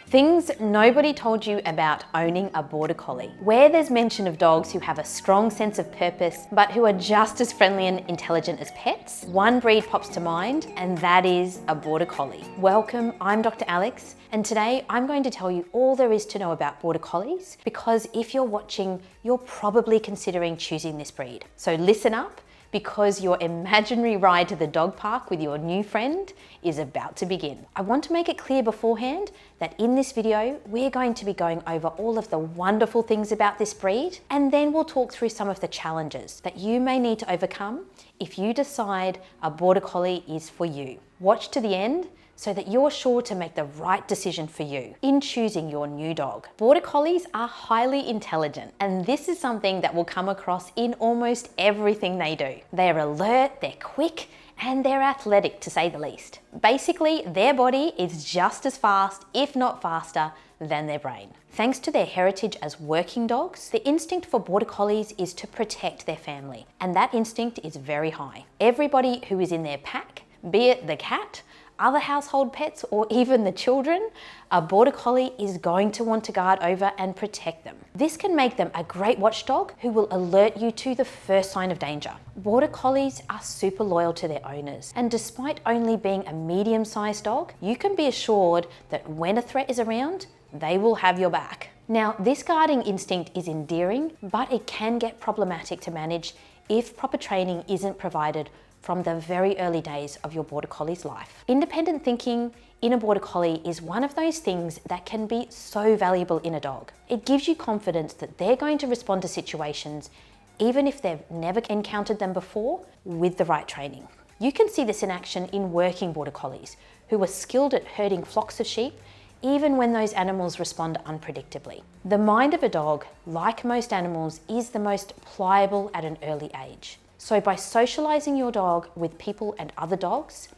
Things nobody told you about owning a Border Collie. Where there's mention of dogs who have a strong sense of purpose, but who are just as friendly and intelligent as pets, one breed pops to mind, and that is a Border Collie. Welcome, I'm Dr. Alex, and today I'm going to tell you all there is to know about Border Collies, because if you're watching, you're probably considering choosing this breed. So listen up, because your imaginary ride to the dog park with your new friend is about to begin. I want to make it clear beforehand that in this video, we're going to be going over all of the wonderful things about this breed, and then we'll talk through some of the challenges that you may need to overcome if you decide a Border Collie is for you. Watch to the end so that you're sure to make the right decision for you in choosing your new dog. Border Collies are highly intelligent, and this is something that will come across in almost everything they do. They're alert, they're quick, and they're athletic, to say the least. Basically, their body is just as fast, if not faster, than their brain. Thanks to their heritage as working dogs, the instinct for Border Collies is to protect their family, and that instinct is very high. Everybody who is in their pack, be it the cat, other household pets, or even the children, a Border Collie is going to want to guard over and protect them. This can make them a great watchdog who will alert you to the first sign of danger. Border Collies are super loyal to their owners, and despite only being a medium-sized dog, you can be assured that when a threat is around, they will have your back. Now, this guarding instinct is endearing, but it can get problematic to manage if proper training isn't provided from the very early days of your Border Collie's life. Independent thinking in a Border Collie is one of those things that can be so valuable in a dog. It gives you confidence that they're going to respond to situations even if they've never encountered them before with the right training. You can see this in action in working Border Collies who are skilled at herding flocks of sheep even when those animals respond unpredictably. The mind of a dog, like most animals, is the most pliable at an early age. So by socializing your dog with people and other dogs,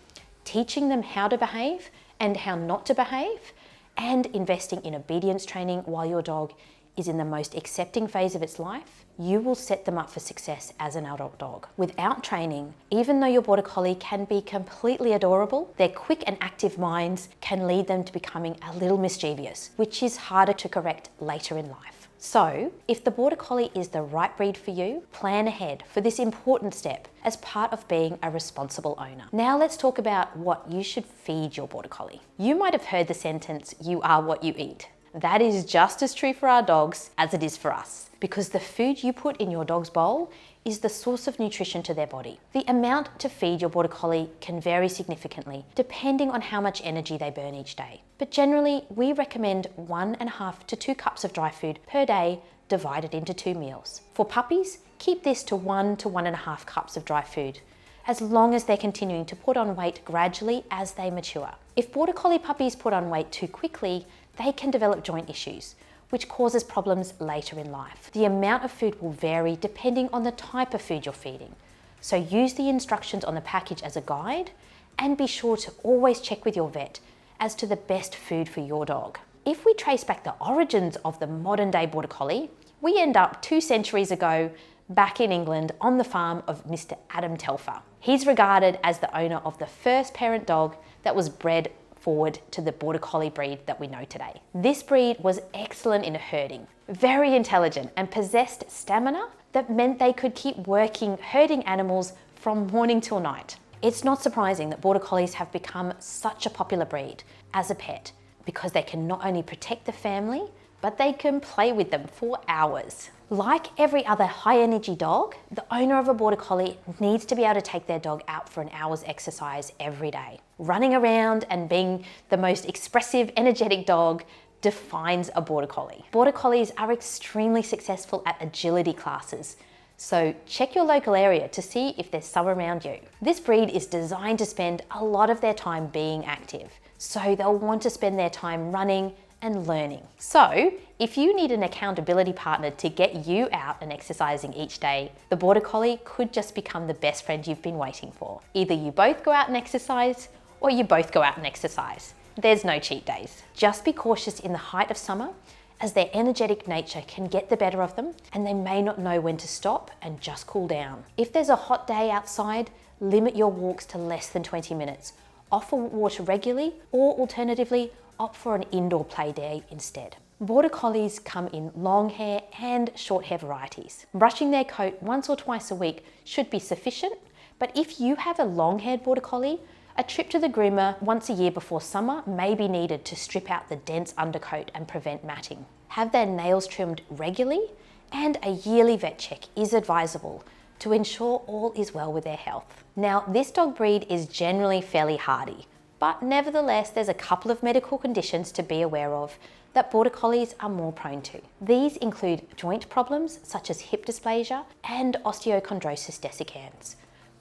teaching them how to behave and how not to behave, and investing in obedience training while your dog is in the most accepting phase of its life, you will set them up for success as an adult dog. Without training, even though your Border Collie can be completely adorable, their quick and active minds can lead them to becoming a little mischievous, which is harder to correct later in life. So, if the Border Collie is the right breed for you, plan ahead for this important step as part of being a responsible owner. Now let's talk about what you should feed your Border Collie. You might have heard the sentence, "You are what you eat." That is just as true for our dogs as it is for us, because the food you put in your dog's bowl is the source of nutrition to their body. The amount to feed your Border Collie can vary significantly depending on how much energy they burn each day. But generally, we recommend 1.5 to 2 cups of dry food per day divided into 2 meals. For puppies, keep this to 1 to 1.5 cups of dry food, as long as they're continuing to put on weight gradually as they mature. If Border Collie puppies put on weight too quickly, they can develop joint issues, which causes problems later in life. The amount of food will vary depending on the type of food you're feeding. So use the instructions on the package as a guide, and be sure to always check with your vet as to the best food for your dog. If we trace back the origins of the modern day Border Collie, we end up 2 centuries ago back in England on the farm of Mr. Adam Telfer. He's regarded as the owner of the first parent dog that was bred forward to the Border Collie breed that we know today. This breed was excellent in herding, very intelligent, and possessed stamina that meant they could keep working herding animals from morning till night. It's not surprising that Border Collies have become such a popular breed as a pet, because they can not only protect the family, but they can play with them for hours. Like every other high-energy dog, the owner of a Border Collie needs to be able to take their dog out for an hour's exercise every day. Running around and being the most expressive, energetic dog defines a Border Collie. Border Collies are extremely successful at agility classes, so check your local area to see if there's some around you. This breed is designed to spend a lot of their time being active, so they'll want to spend their time running and learning. So, if you need an accountability partner to get you out and exercising each day, the Border Collie could just become the best friend you've been waiting for. Either you both go out and exercise, or you both go out and exercise. There's no cheat days. Just be cautious in the height of summer, as their energetic nature can get the better of them, and they may not know when to stop and just cool down. If there's a hot day outside, limit your walks to less than 20 minutes, offer water regularly, or alternatively, opt for an indoor play day instead. Border Collies come in long hair and short hair varieties. Brushing their coat once or twice a week should be sufficient, but if you have a long-haired Border Collie, a trip to the groomer once a year before summer may be needed to strip out the dense undercoat and prevent matting. Have their nails trimmed regularly, and a yearly vet check is advisable to ensure all is well with their health. Now, this dog breed is generally fairly hardy, but nevertheless, there's a couple of medical conditions to be aware of that Border Collies are more prone to. These include joint problems such as hip dysplasia and osteochondrosis dissecans.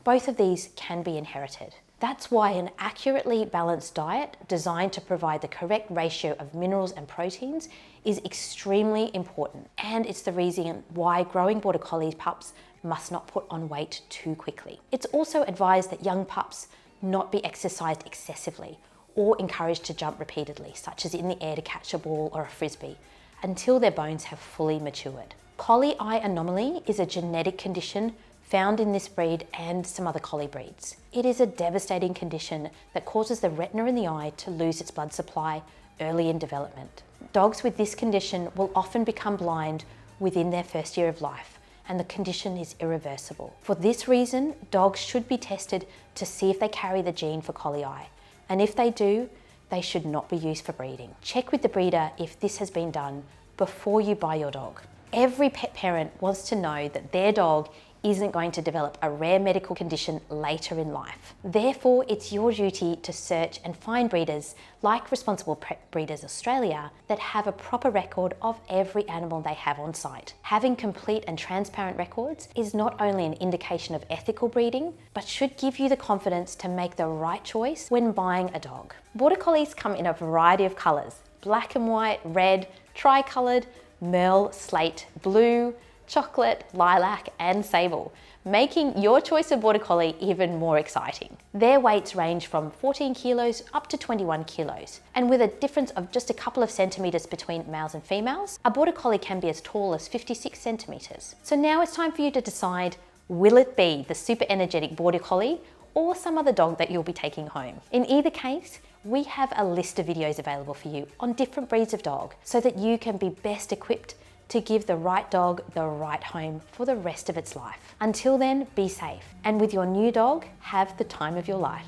Both of these can be inherited. That's why an accurately balanced diet designed to provide the correct ratio of minerals and proteins is extremely important. And it's the reason why growing Border Collie pups must not put on weight too quickly. It's also advised that young pups not be exercised excessively or encouraged to jump repeatedly, such as in the air to catch a ball or a frisbee, until their bones have fully matured. Collie eye anomaly is a genetic condition found in this breed and some other collie breeds. It is a devastating condition that causes the retina in the eye to lose its blood supply early in development. Dogs with this condition will often become blind within their first year of life, and the condition is irreversible. For this reason, dogs should be tested to see if they carry the gene for collie eye, and if they do, they should not be used for breeding. Check with the breeder if this has been done before you buy your dog. Every pet parent wants to know that their dog isn't going to develop a rare medical condition later in life. Therefore, it's your duty to search and find breeders like Responsible Pet Breeders Australia that have a proper record of every animal they have on site. Having complete and transparent records is not only an indication of ethical breeding, but should give you the confidence to make the right choice when buying a dog. Border Collies come in a variety of colours: black and white, red, tri-coloured, merle, slate, blue, chocolate, lilac and sable, making your choice of Border Collie even more exciting. Their weights range from 14 kilos up to 21 kilos, and with a difference of just a couple of centimetres between males and females, a Border Collie can be as tall as 56 centimetres. So now it's time for you to decide, will it be the super energetic Border Collie or some other dog that you'll be taking home? In either case, we have a list of videos available for you on different breeds of dog so that you can be best equipped to give the right dog the right home for the rest of its life. Until then, be safe, and with your new dog, have the time of your life.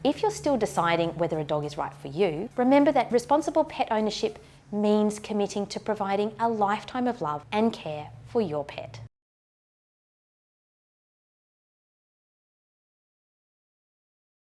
If you're still deciding whether a dog is right for you, remember that responsible pet ownership means committing to providing a lifetime of love and care for your pet.